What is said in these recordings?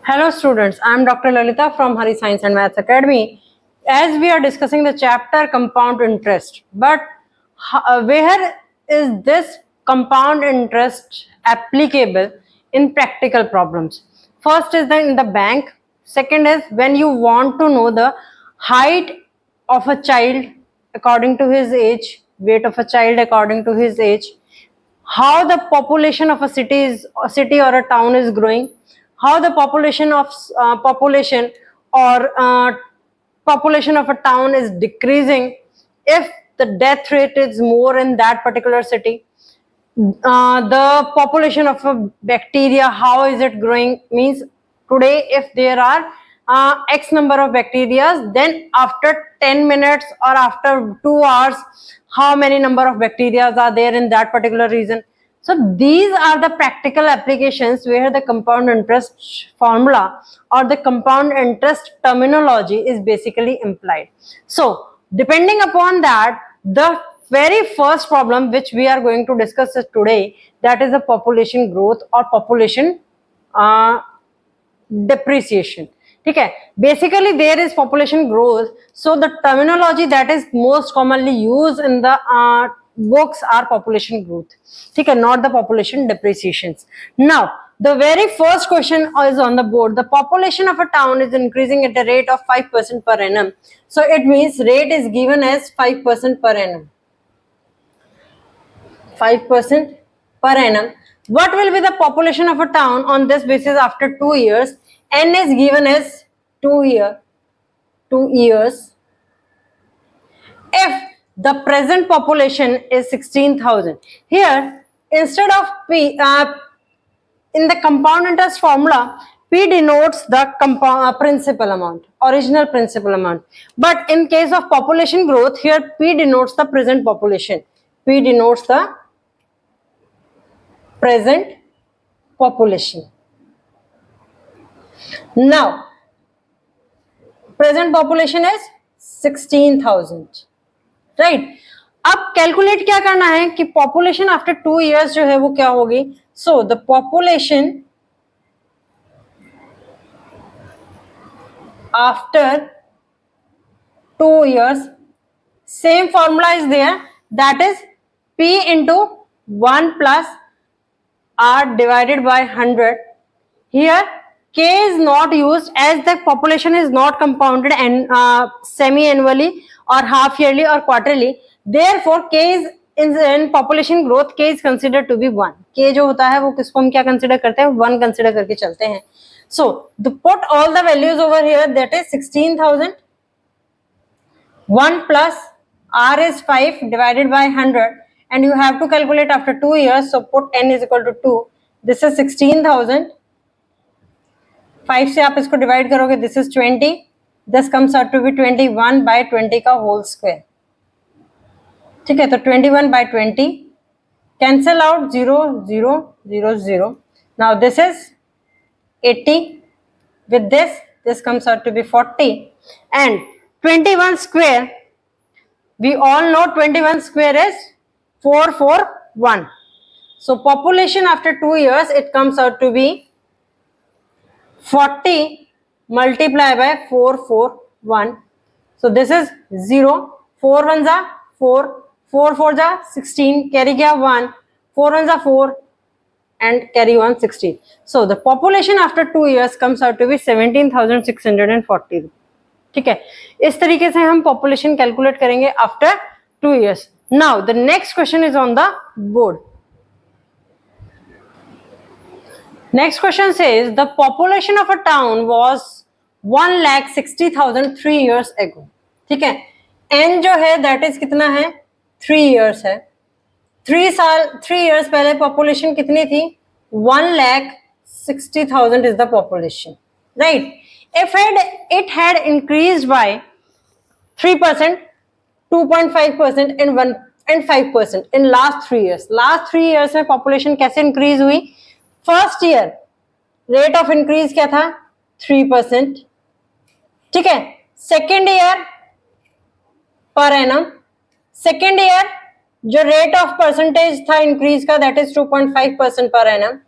Hello students, I am Dr. Lalita from Hari Science and Maths Academy. As we are discussing the chapter compound interest, but where is this compound interest applicable in practical problems? First is in the bank. Second is when you want to know the height of a child according to his age, weight of a child according to his age, how the population of a city or a town is growing, how the population or population of a town is decreasing, if the death rate is more in that particular city, the population of a bacteria, how is it growing, means today if there are x number of bacteria, then after 10 minutes or after 2 hours, how many number of bacteria are there in that particular region. So these are the practical applications where the compound interest formula or the compound interest terminology is basically implied. So depending upon that, the very first problem which we are going to discuss today, that is the population growth or population depreciation. ठीक है, basically there is population growth, so the terminology that is most commonly used in the books are population growth, ठीक है, not the population depreciations. Now the very first question is on the board. The population of a town is increasing at a rate of 5% per annum. So it means rate is given as 5% per annum. 5% per annum. What will be the population of a town on this basis after 2 years? N is given as 2 years. If the present population is 16,000. Here, instead of P, in the compound interest formula, P denotes the principal amount, original principal amount. But in case of population growth, here P denotes the present population. P denotes the present population. Now, present population is 16,000, right? अब calculate क्या करना है कि population after 2 years जो है वो क्या होगी. So the population after 2 years, same formula is there, that is P into 1 plus R divided by 100. Here K is not used as the population is not compounded and semi-annually or half-yearly or quarterly. Therefore, K is in population growth, K is considered to be 1. K जो होता है वो किसको हम क्या consider करते हैं? 1 consider करके चलते हैं. So, put all the values over here, that is 16,000. 1 plus R is 5 divided by 100, and you have to calculate after 2 years. So, put N is equal to 2. This is 16,000. 5 से आप इसको divide करोगे, this is 20. This comes out to be 21 by 20 का whole square. ठीक है, तो 21 by 20 cancel out, 0 0 0 0. Now this is 80. with this comes out to be 40, and 21 square, we all know 21 square is 441. So population after 2 years, it comes out to be 40 multiplied by 441. So this is 0. 4 1s are 4, 4 4s are 16, carry gaya 1, 4 1s are 4 and carry 1 16. So the population after 2 years comes out to be 17,640. ठीक है, इस तरीके से हम population calculate करेंगे after 2 years. Now the next question is on the board. Next question says the population of a town was 1,60,000 3 years ago. ठीक है, N जो है that is कितना है? 3 years है. 3 years पहले population कितनी थी? 1,60,000 is the population, right? If it had increased by 3%, 2.5% and 5% in last 3 years. Last 3 years में population कैसे increase हुई? First year rate of increase क्या था? 3%. ठीक है, second year per annum, second year जो रेट ऑफ परसेंटेज था increase का, that is 2.5% per annum.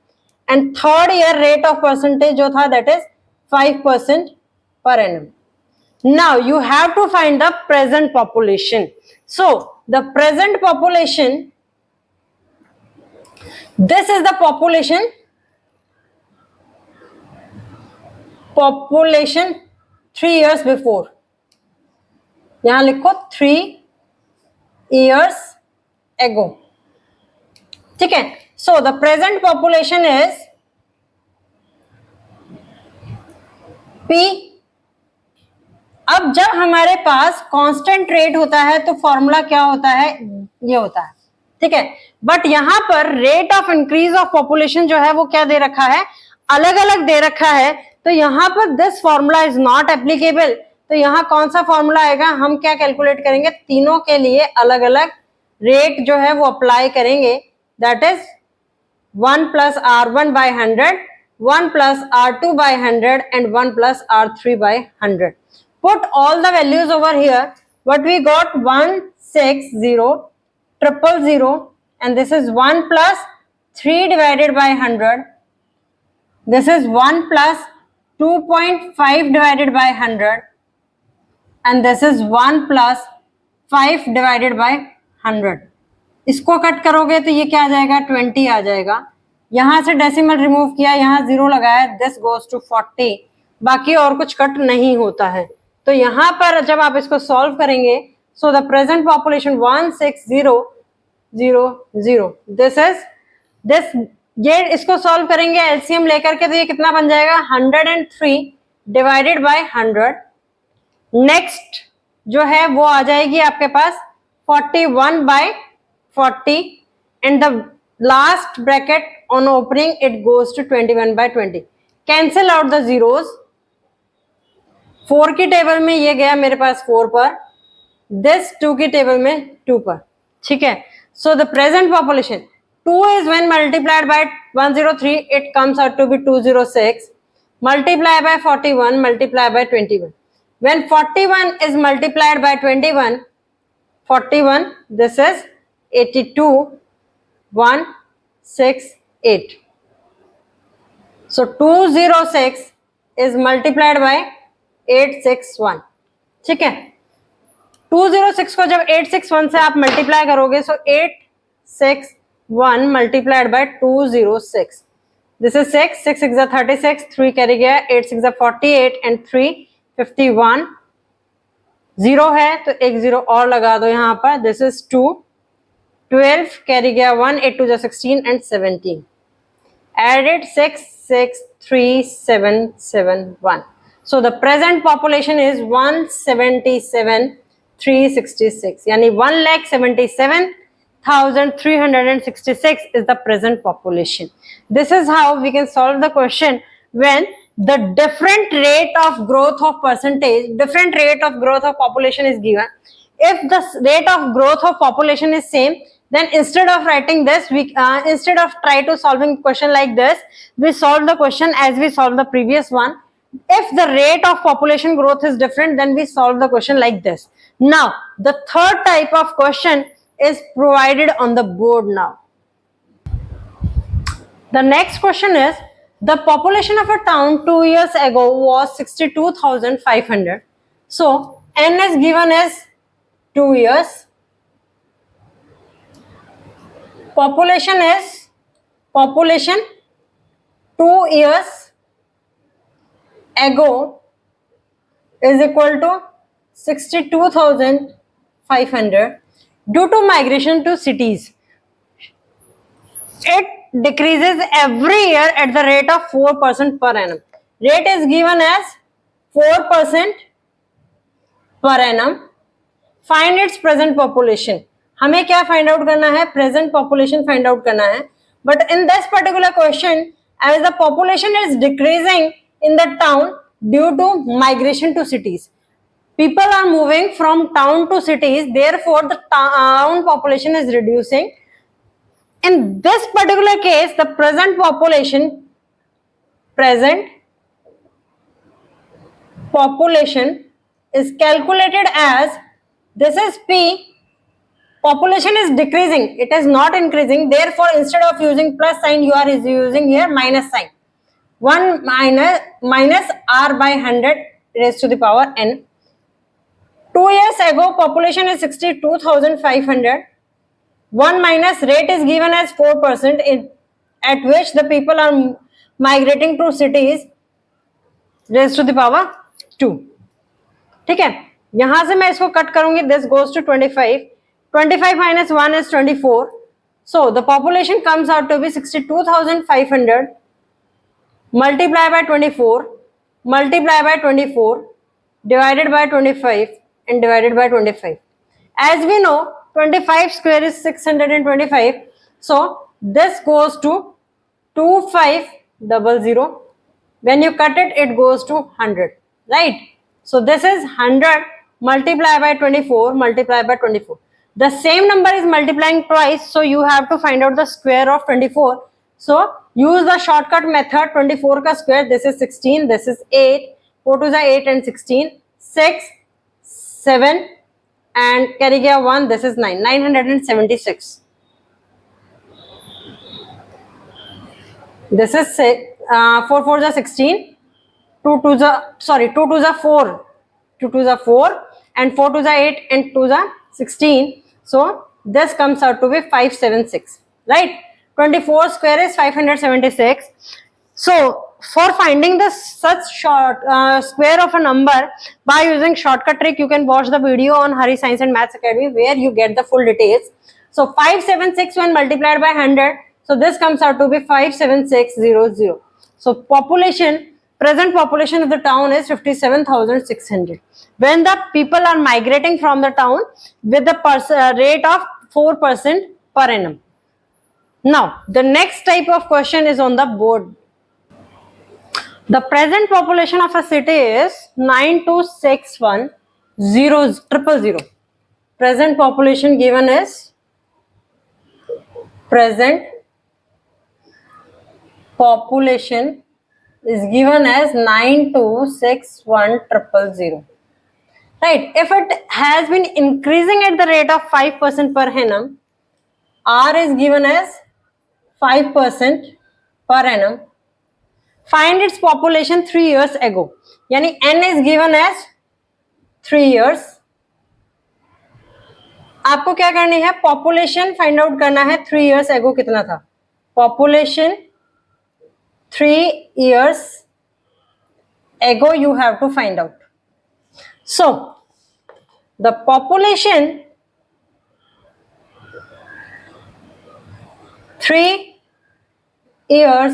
And third year rate of percentage जो था that is 5% per annum. Now you have to find the present population. So the present population, this is the population 3 years before. यहां लिखो 3 years ago. ठीक है. So the present population is P. अब जब हमारे पास constant rate होता है तो फॉर्मूला क्या होता है, ये होता है. ठीक है. बट यहां पर rate of increase of population जो है वो क्या दे रखा है, अलग अलग दे रखा है. तो यहां पर this formula is not applicable. तो यहां कौन सा फॉर्मूला आएगा, हम क्या कैलकुलेट करेंगे, तीनों के लिए अलग अलग रेट जो है वो अप्लाई करेंगे. That is 1 plus R1 by 100, 1 plus R2 by 100 and 1 plus R3 by 100. Put all the values over here. What we got, 160,000 and this is 1 plus 3 divided by 100. This is 1 plus 2.5 divided by 100 and this is 1 plus 5 divided by 100. इसको cut करोगे तो ये क्या आ जाएगा, 20 आ जाएगा. यहां से decimal remove किया, यहां 0 लगाया, दिस गोज टू 40. बाकी और कुछ कट नहीं होता है. तो यहां पर जब आप इसको सॉल्व करेंगे, so the present population 160,000, this is this. ये इसको सॉल्व करेंगे एलसीएम लेकर के, तो ये कितना बन जाएगा, 103 डिवाइडेड बाय 100. नेक्स्ट जो है वो आ जाएगी आपके पास 41 bye 40 and the last bracket on opening it goes to 21 by 20. Cancel out the zeros. 4 की टेबल में ये गया मेरे पास 4 पर, this 2 की टेबल में 2 पर. ठीक है. So the present population 2 is when multiplied by 103 it comes out to be 206. Multiply by 41, multiply by 21. When 41 is multiplied by 21, 41, this is 82,168. So 206 is multiplied by 861. ठीक है. 206 को जब 861 से आप मल्टीप्लाई करोगे, सो 861 multiplied by 206. This is 6, 6 6 36, 3 carry गया, 8 6 48 and 3 51. 0 है तो एक 0 और लगा दो यहां पर. दिस इज 2, 12 कैरी गया 1, 8 2 16 and 17. Added 6 6 3 7 7 1. So the present population is 177,366. यानी 1,77,366 is the present population. This is how we can solve the question when the different rate of growth of percentage, different rate of growth of population is given. If the rate of growth of population is same, then instead of writing this, we instead of try to solving question like this, we solve the question as we solved the previous one. If the rate of population growth is different, then we solve the question like this. Now the third type of question is provided on the board. Now the next question is, the population of a town 2 years ago was 62,500. So n is given as 2 years. Population 2 years ago is equal to 62,500. Due to migration to cities, it decreases every year at the rate of 4% per annum. Rate is given as 4% per annum. Find its present population. हमें क्या find out करना है, present population find out करना है. But in this particular question, as the population is decreasing in the town due to migration to cities, people are moving from town to cities, therefore the town population is reducing. In this particular case, the present population is calculated as, this is P population is decreasing, it is not increasing. Therefore, instead of using plus sign, you are using here minus sign. 1 minus r by 100 raised to the power n. 2 years ago, population is 62,500. 1 minus rate is given as 4%, at which the people are migrating to cities, raised to the power 2. ठीक है, यहां से मैं इसको cut करूंगी. This goes to 25. 25 minus 1 is 24. So the population comes out to be 62,500. Multiply by 24, multiply by 24, divided by 25, and divided by 25. As we know, 25 square is 625. So this goes to 2500. When you cut it, it goes to 100, right? So this is 100 multiplied by 24 multiplied by 24. The same number is multiplying twice, so you have to find out the square of 24. So use the shortcut method. 24 का square, this is 16, this is 8, 4 to the 8 and 16, 6, 7 and carry गया 1, this is 9, 976. This is 4 4 the 16, 2 to the 4, 2 to the 4 and 4 to the 8 and 2 the 16. So this comes out to be 576, right? 24 square is 576. So for finding the such short square of a number by using shortcut trick, you can watch the video on Hari Science and Maths Academy where you get the full details. So 576 when multiplied by 100, so this comes out to be 57600. So population, present population of the town is 57,600. When the people are migrating from the town with the rate of 4% per annum. Now, the next type of question is on the board. The present population of a city is 9261,000. Present population given is given as 9261,000. Right? If it has been increasing at the rate of 5% per annum, R is given as 5% per annum. Find its population 3 years ago. यानी N is given as 3 years. आपको क्या करनी है? Population find out करना है 3 years ago कितना था. Population 3 years ago you have to find out. So the population 3 years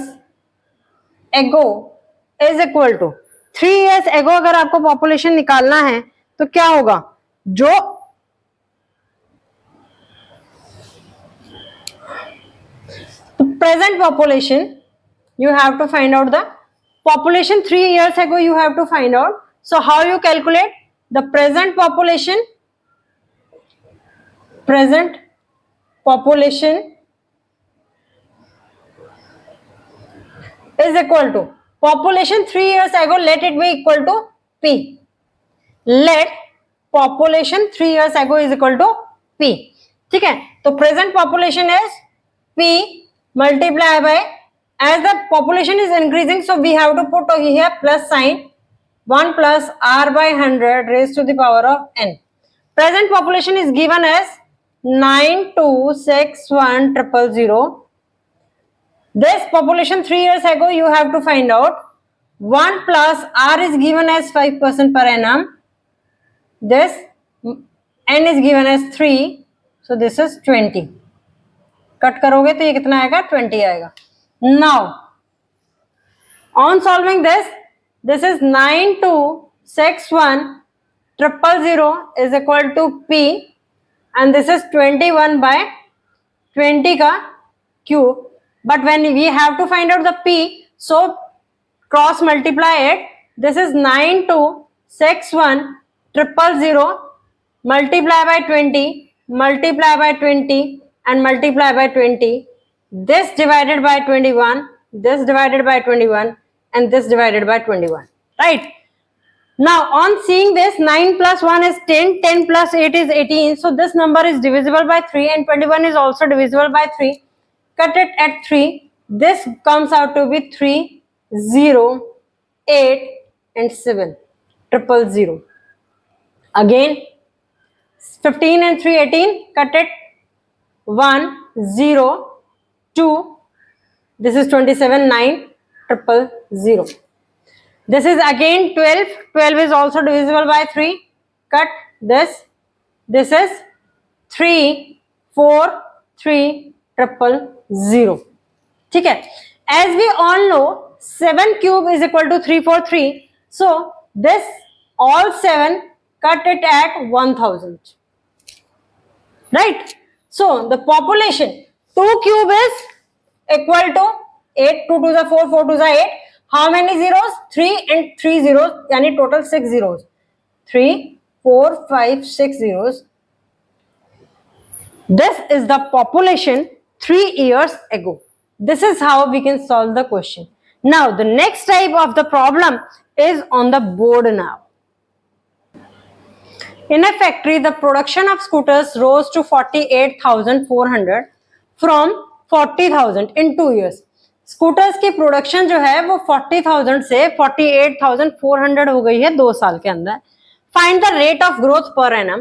ago is equal to 3 years ago. अगर आपको पॉपुलेशन निकालना है तो क्या होगा? जो present population, you have to find out the population 3 years ago you have to find out. So how you calculate the present population? Present population is equal to population 3 years ago, let it be equal to P. Let population 3 years ago is equal to P. ठीक है, तो present population is P multiply by, as the population is increasing, so we have to put here plus sign, 1 plus R by 100 raised to the power of N. Present population is given as 9261,000. This population 3 years ago you have to find out. 1 plus R is given as 5% per annum. This N is given as 3. So this is 20. Cut करोगे तो ये कितना आएगा? 20 आएगा. Now on solving this, this is 9261,000 is equal to P and this is 21 by 20 का cube. But when we have to find out the P, so cross multiply it. This is 9261,000 multiply by 20, multiply by 20 and multiply by 20. This divided by 21, this divided by 21 and this divided by 21. Right? Now on seeing this, 9 plus 1 is 10, 10 plus 8 is 18, so this number is divisible by 3 and 21 is also divisible by 3. Cut it at 3, this comes out to be 3, 0, 8 and 7, 000. Again 15 and 3, 18, cut it, 1, 0, 2, this is 27, 9, 000. This is again 12, 12 is also divisible by 3, cut this, this is 3, 4, 3, 000. ठीक है, as we all know 7 cube is equal to 343, so this all 7 cut it at 1000, right? So the population 2 cube is equal to 8, 2 to the 4, 4 to the 8. How many zeros? 3 and 3 zeros, yani total 6 zeros. 3, 4, 5, 6 zeros. This is the population 3 years ago. This is how we can solve the question. Now the next type of the problem is on the board now. In a factory, the production of scooters rose to 48,400 from 40,000 in 2 years. Scooters की production जो है वो 40,000 से 48,400 हो गई है 2 साल के अंदर. Find the rate of growth per annum.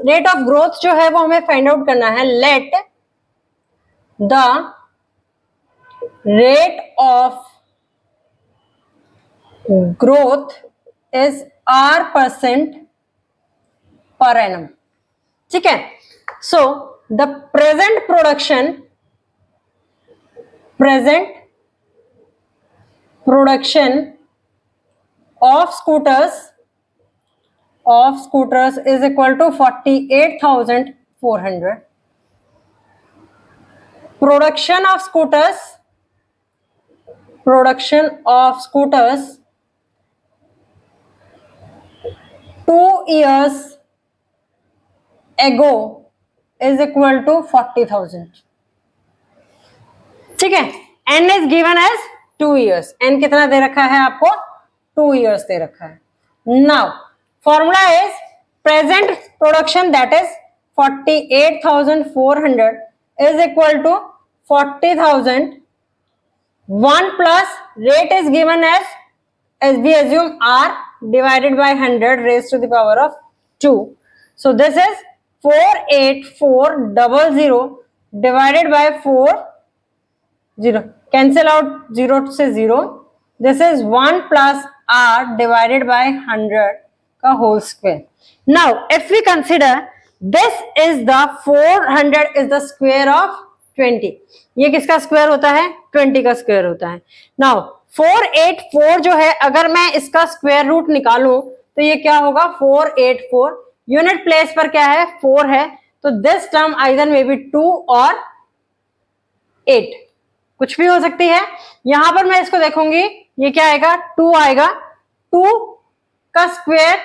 Rate of growth जो है वो हमें फाइंड आउट करना है. Let the rate of growth is R% per annum. ठीक है. So the present production of scooters is equal to 48,400. Production of scooters 2 years ago is equal to 40,000. ठीक है. n is given as 2 years. n कितना दे रखा है आपको? 2 years दे रखा है. Now formula is present production, that is 48,400 is equal to 40,000. 1 plus rate is given as we assume R divided by 100 raised to the power of 2. So this is 48400 divided by 4, 0. Cancel out 0 से 0. This is 1 plus R divided by 100 का whole square. Now if we consider this is the 400 is the square of 20. ये किसका square होता है? 20 का square होता है. Now 484 जो है, अगर मैं इसका स्क्वायर रूट निकालूं तो ये क्या होगा? 484. यूनिट प्लेस पर क्या है? 4 है, तो this term either may be 2 और 8, कुछ भी हो सकती है. यहां पर मैं इसको देखूंगी, ये क्या आएगा? 2 आएगा. 2 का स्क्वायर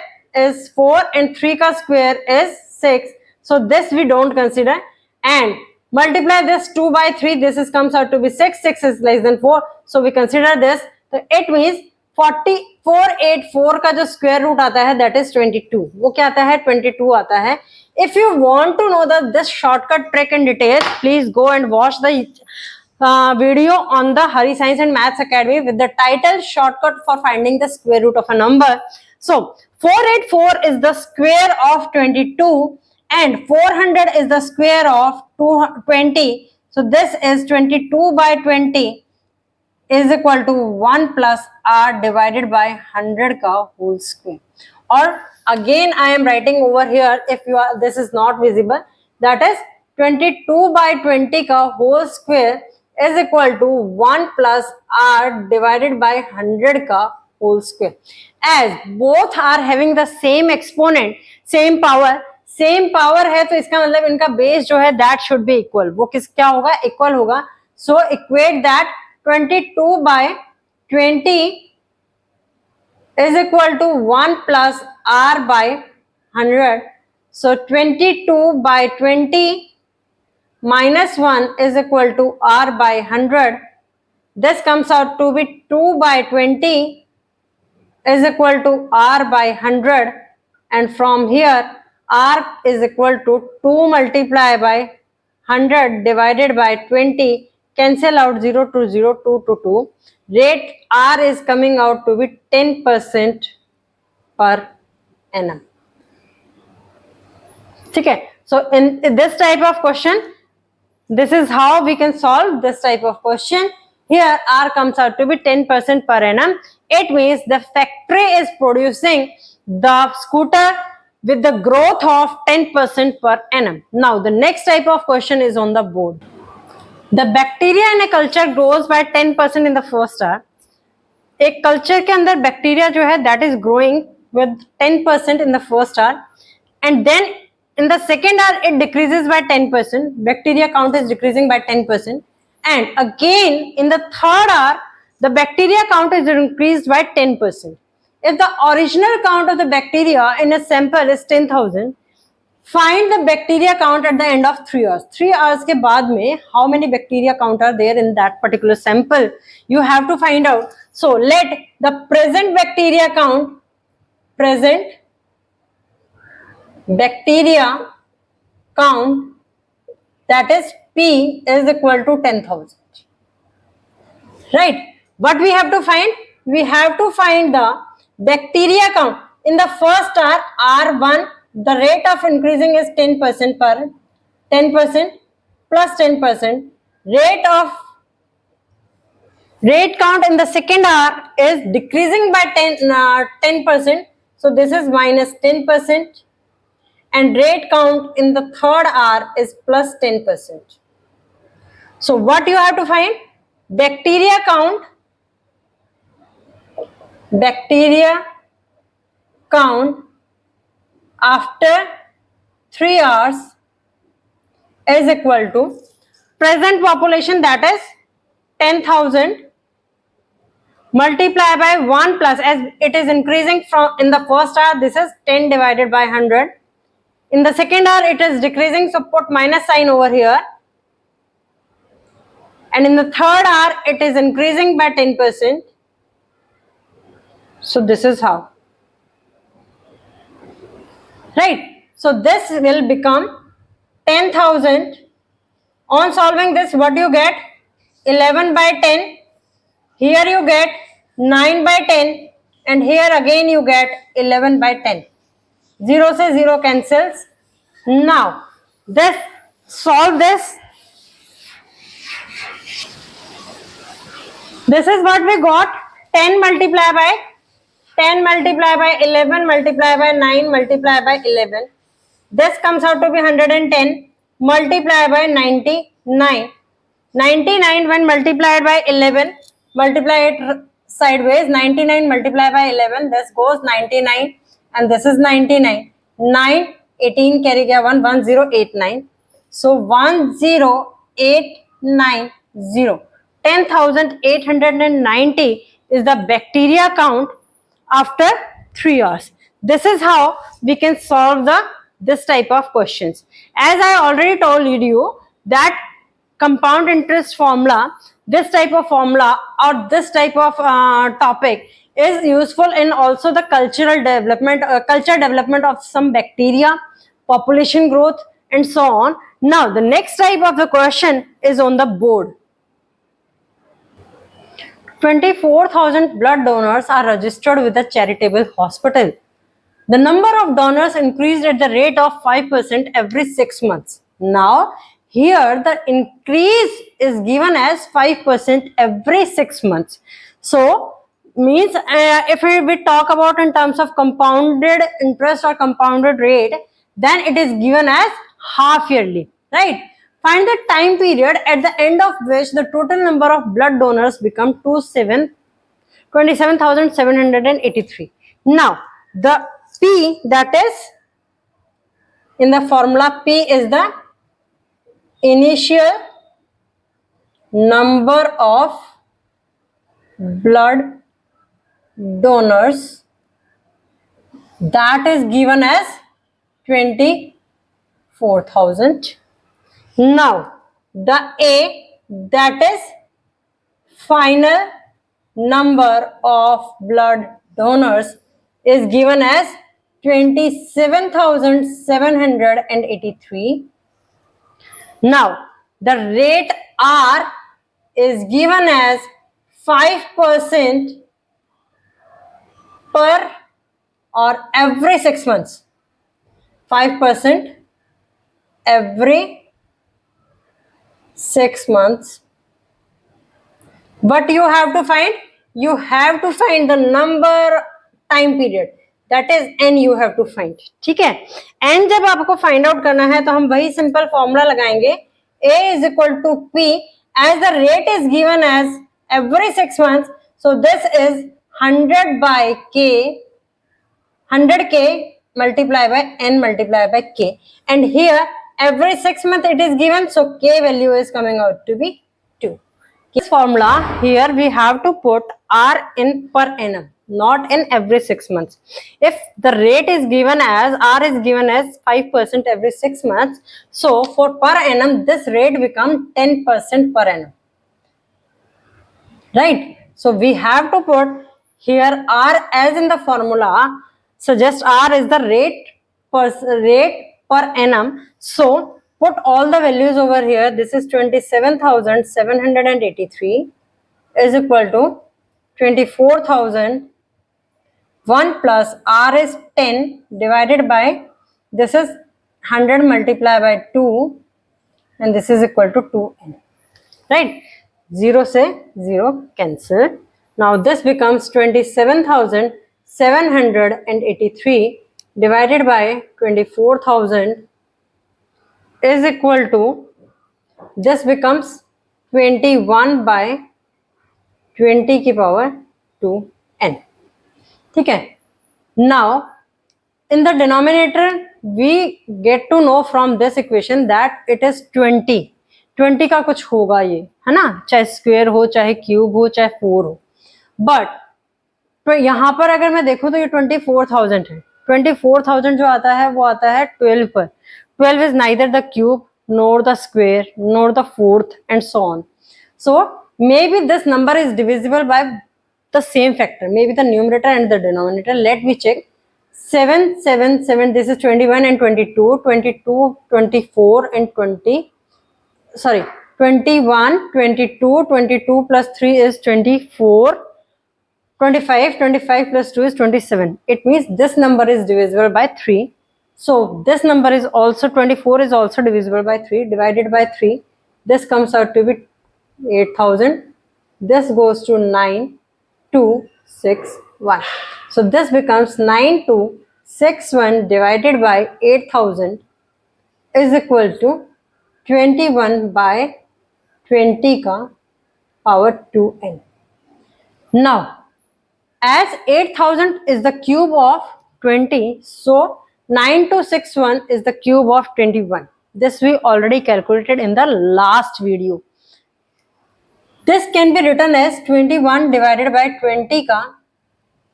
इज 4 एंड 3 का square is 6. So this we don't consider, and multiply this 2 by 3, this is comes out to be 6. 6 is less than 4, so we consider this. So it means 484 का जो स्क्वायर रूट आता है that is 22. वो क्या आता है? 22 आता है. If you want to know this shortcut trick in detail, please go and watch the video on the Hari Science and Maths Academy with the title shortcut for finding the square root of a number. So 484 is the square of 22 and 400 is the square of 20. So this is 22 by 20 is equal to 1 plus R divided by 100 का whole square. Or again I am writing over here, if you are, this is not visible, that is 22 by 20 का whole square is equal to 1 plus R divided by 100 का whole square. As both are having the same exponent, same power है, तो इसका मतलब इनका base जो है that should be equal. वो क्या होगा? Equal होगा. So equate that 22 by 20 is equal to 1 plus R by 100. So 22 by 20 minus 1 is equal to R by 100. This comes out to be 2 by 20 is equal to R by 100, and from here R is equal to 2 multiplied by 100 divided by 20, cancel out 0 to 0, 2 to 2. Rate R is coming out to be 10% per annum. Okay, so in this type of question, this is how we can solve this type of question. Here R comes out to be 10% per annum. It means the factory is producing the scooter with the growth of 10% per annum. Now the next type of question is on the board. The bacteria in a culture grows by 10% in the first hour. एक culture के अंदर bacteria जो है that is growing with 10% in the first hour, and then in the second hour it decreases by 10%. Bacteria count is decreasing by 10%, and again in the third hour the bacteria count is increased by 10%. If the original count of the bacteria in a sample is 10,000, find the bacteria count at the end of 3 hours. 3 hours के बाद में how many bacteria count are there in that particular sample? You have to find out. So let the present bacteria count, present bacteria count, that is P is equal to 10,000. Right? What we have to find? We have to find the bacteria count. In the first hour, R1, the rate of increasing is 10% per 10% plus 10%. Rate count in the second hour is decreasing by 10%. So this is minus 10%. And rate count in the third hour is plus 10%. So what you have to find? Bacteria count after 3 hours is equal to present population, that is 10,000, multiply by 1 plus, as it is increasing from in the first hour, this is 10 divided by 100. In the second hour it is decreasing, so put minus sign over here. And in the third hour it is increasing by 10%. So this is how. Right. So this will become 10,000. On solving this, what you get? 11 by 10. Here you get 9 by 10. And here again you get 11 by 10. 0 se 0 cancels. Now, this solve this. This is what we got. 10 multiplied by 11 multiplied by 9 multiplied by 11. This comes out to be 110 multiplied by 99. 99 when multiplied by 11, multiply it sideways. 99 multiplied by 11, this goes 99 and this is 99. 9, 18 carry gaya 1, 1089. So 10890. 10,890 is the bacteria count after 3 hours. This is how we can solve this type of questions. As I already told you that compound interest formula, this type of formula or this type of topic is useful in also the culture development of some bacteria, population growth and so on. Now the next type of the question is on the board. 24,000 blood donors are registered with a charitable hospital. The number of donors increased at the rate of 5% every 6 months. Now, here the increase is given as 5% every 6 months. So, means if we talk about in terms of compounded interest or compounded rate, then it is given as half yearly, right? Find the time period at the end of which the total number of blood donors become 27,783. Now, the P, that is in the formula, P is the initial number of blood donors, that is given as 24,000. Now, the A, that is final number of blood donors is given as 27,783. Now, the rate R is given as 5% per or every 6 months. 5% every 6 months. What you have to find? You have to find the number time period. That is n you have to find. ठीक है, n जब आपको find out करना है तो हम वही simple formula लगाएंगे. A is equal to P as the rate is given as every 6 months. So this is 100 by K, 100K multiplied by n multiplied by K, and here every 6 months it is given, so K value is coming out to be 2. This formula here we have to put R in per annum, not in every 6 months. If the rate is given as R is given as 5% every 6 months, so for per annum this rate becomes 10% per annum, right? So we have to put here R as in the formula. Suggest R is the rate per annum. So put all the values over here. This is 27,783 is equal to 24,001 plus R is 10 divided by, this is 100 multiplied by 2, and this is equal to 2n, right? 0 से 0 cancel. Now this becomes 27,783 divided by 24,000 is equal to, this becomes 21 by 20 की power 2n. ठीक है. Now in the denominator we get to know from this equation that it is 20 का कुछ होगा ये, है ना, चाहे स्क्वायर हो, चाहे क्यूब हो, चाहे 4 हो. बट तो यहाँ पर अगर मैं देखूं तो ये 24,000 है. 24,000 जो आता है वो आता है 12 पर. 12 is neither the cube nor the square nor the fourth and so on. So maybe this number is divisible by the same factor, maybe the numerator and the denominator. Let me check. 7, 7, 7, this is 21 and 22, 22, 24 and 20. Sorry, 21, 22, 22 plus 3 is 24, 25, 25 plus 2 is 27. It means this number is divisible by 3. So this number is also, 24 is also divisible by 3, divided by 3. This comes out to be 8,000. This goes to 9, 2, 6, 1. So this becomes 9, 2, 6, 1 divided by 8,000 is equal to 21 by 20 का power 2n. Now, as 8,000 is the cube of 20, so 9261 is the cube of 21. This we already calculated in the last video. This can be written as 21 divided by 20 का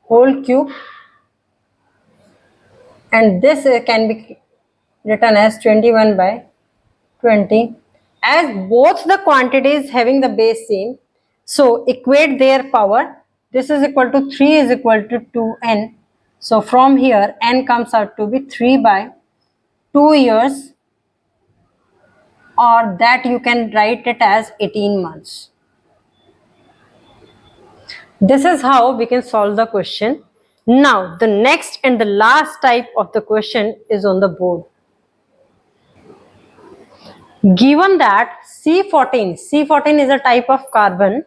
whole cube, and this can be written as 21 by 20. As both the quantities having the base same, so equate their power. This is equal to 3 is equal to 2n. So from here n comes out to be 3 by 2 years, or that you can write it as 18 months. This is how we can solve the question. Now the next and the last type of the question is on the board. Given that C14 is a type of carbon,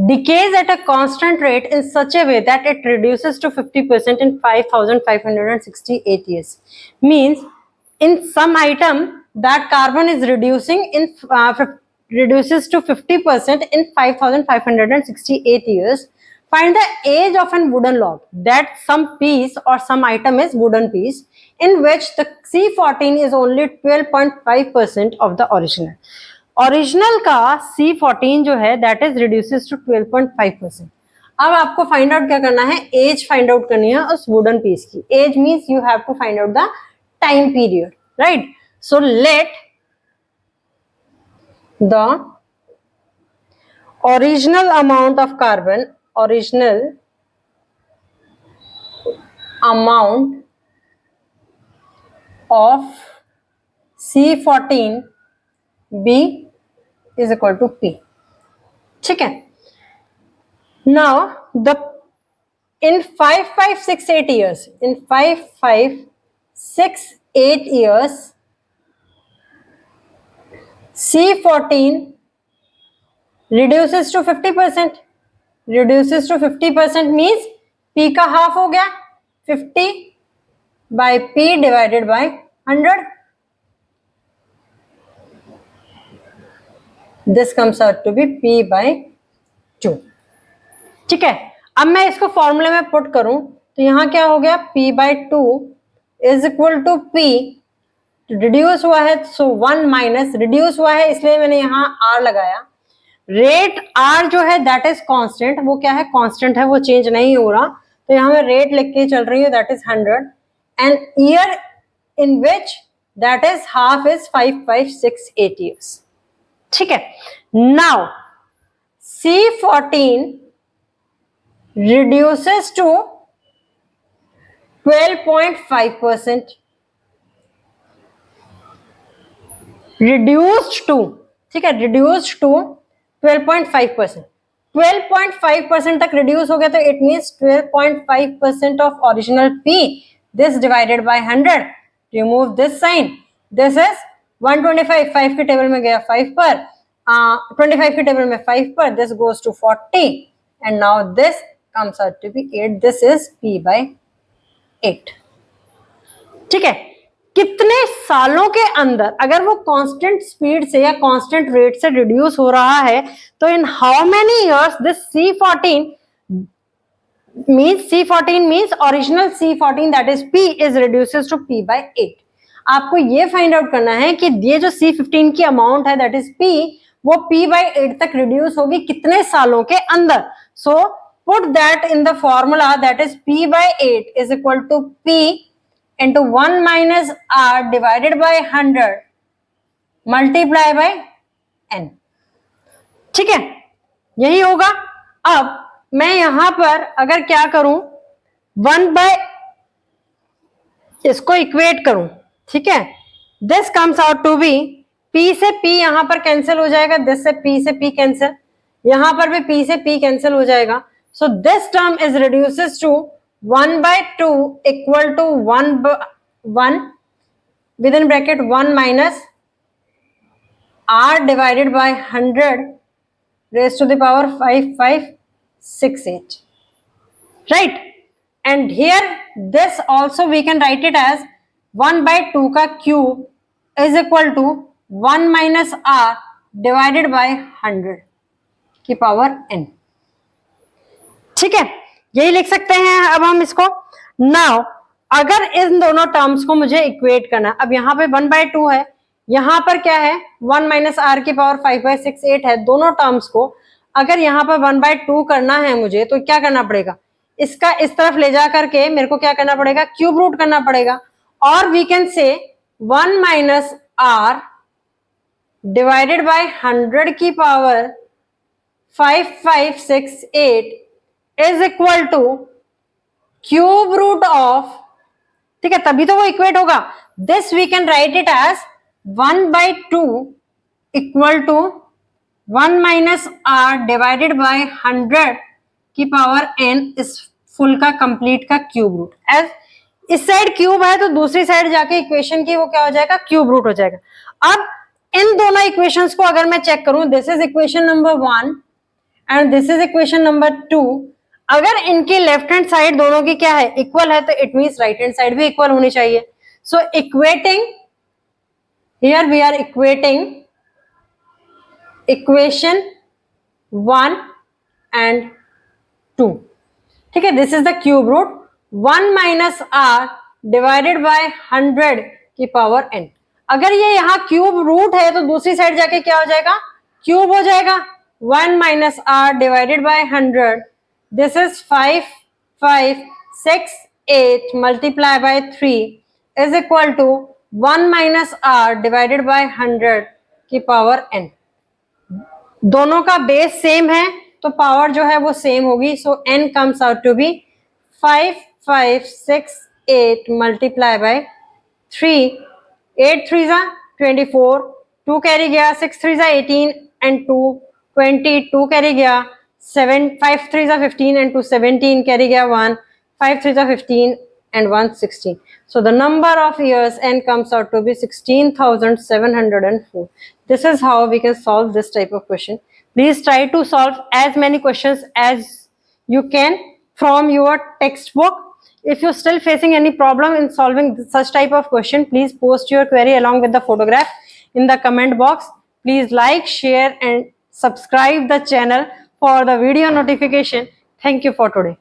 decays at a constant rate in such a way that it reduces to 50% in 5,568 years. Means in some item that carbon is reducing in reduces to 50% in 5,568 years. Find the age of an wooden log, that some piece or some item is wooden piece in which the C14 is only 12.5% of the original. Original का C14 जो है that is reduces to 12.5%. अब आपको find out क्या करना है, as find out करनी है उस वुडन पीस की. As means you have to find out the time period, right? So let the original amount of carbon, original amount of C14B is equal to P. ठीक है. Now the in 5, 5, 6, 8 years, in 5, 5, 6, 8 years, C14 reduces to 50%. Reduces to 50% means P का half हो गया, 50 by P divided by 100. This comes out to be P by 2. ठीक है. अब मैं इसको फॉर्मूले में पुट करूं तो यहां क्या हो गया, P by 2 is equal to P. Reduce हुआ है सो 1 माइनस, रिड्यूस हुआ है इसलिए मैंने यहां R लगाया. रेट R जो है दैट इज कांस्टेंट, वो क्या है, कांस्टेंट है, वो चेंज नहीं हो रहा. तो यहां मैं रेट लिख के चल रही हूँ, that is 100. And year in which that is half is 5, 5, 6, 8 years. ठीक है. Now C14 reduces to 12.5%. reduced to, ठीक है, reduced to 12.5%. 12.5% तक reduce हो गया तो it means 12.5% of original P. This divided by 100. Remove this sign. This is 125. 5 के table में गया 5 पर, 25 के टेबल में 5 पर. This goes to 40 and now this comes out to be 8. This is P by 8. ठीक है. कितने सालों के अंदर अगर वो कांस्टेंट स्पीड से या कांस्टेंट रेट से रिड्यूस हो रहा है तो in how many years this C14 means original C14 that is P is reduces to P by 8. आपको ये फाइंड आउट करना है कि ये जो C15 की अमाउंट है दैट इज P, वो P by 8 तक रिड्यूस होगी कितने सालों के अंदर. So put that in the formula, that is P by 8 is equal to P into 1 minus R divided by 100 multiply by N. ठीक है, यही होगा. अब मैं यहां पर अगर क्या करूं, 1 by इसको इक्वेट करूं, ठीक है, this comes out to be, P से P यहां पर कैंसिल हो जाएगा, दिस से P कैंसिल, यहां पर भी P से P कैंसिल हो जाएगा. So this term is reduces to 1 by 2 equal to 1 within bracket 1 minus R divided by 100 raised to the power 5, 5, 6, 8. Right? And here this also we can write it as 1 by 2 का cube is equal to 1 minus R divided by 100 की power n. ठीक है, यही लिख सकते हैं अब हम इसको. नाउ अगर इन दोनों टर्म्स को मुझे इक्वेट करना, अब यहाँ पे 1 by 2 है, यहाँ पर क्या है 1 minus R की पावर 5 by 6, 8 है. दोनों टर्म्स को अगर यहाँ पर 1 by 2 करना है मुझे तो क्या करना पड़ेगा, इसका इस तरफ ले जा करके मेरे को क्या करना पड़ेगा, क्यूब रूट करना पड़ेगा. और we can say 1 minus R divided by 100 की power 5, 5, 6, 8 is equal to cube root of, ठीक है, तभी तो वो इक्वेट होगा. This we can write it as 1 by 2 equal to 1 minus R divided by 100 की पावर n इस फुल का कंप्लीट का क्यूब रूट. एज इस साइड क्यूब है तो दूसरी साइड जाके इक्वेशन की वो क्या हो जाएगा, क्यूब रूट हो जाएगा. अब इन दोनों इक्वेशंस को अगर मैं चेक करूं, this is equation number 1 and this is equation number 2. अगर इनकी लेफ्ट हैंड साइड दोनों की क्या है, इक्वल है, तो it means right hand side भी इक्वल होनी चाहिए. So equating, here we are equating equation 1 and 2. ठीक है, this is the cube root 1 minus R divided by 100 की पावर n. अगर ये यहाँ क्यूब रूट है तो दूसरी साइड जाके क्या हो जाएगा, क्यूब हो जाएगा. 1 minus R divided by 100, this is 5, 5, 6, 8 multiply by 3 is equal to 1 minus R divided by 100 की पावर n. दोनों का बेस सेम है तो पावर जो है वो सेम होगी. So n comes out to be 5, 5, 6, 8 multiply by 3. 8 3s are 24. 2 carry gaya. 6 3s are 18 and 2 20. 2 carry gaya. 7 5 3s are 15 and 2 17 carry gaya 1. 5 3s are 15 and 1 16. So the number of years n comes out to be 16,704. This is how we can solve this type of question. Please try to solve as many questions as you can from your textbook. If you're still facing any problem in solving such type of question, please post your query along with the photograph in the comment box. Please like, share and subscribe the channel for the video notification. Thank you for today.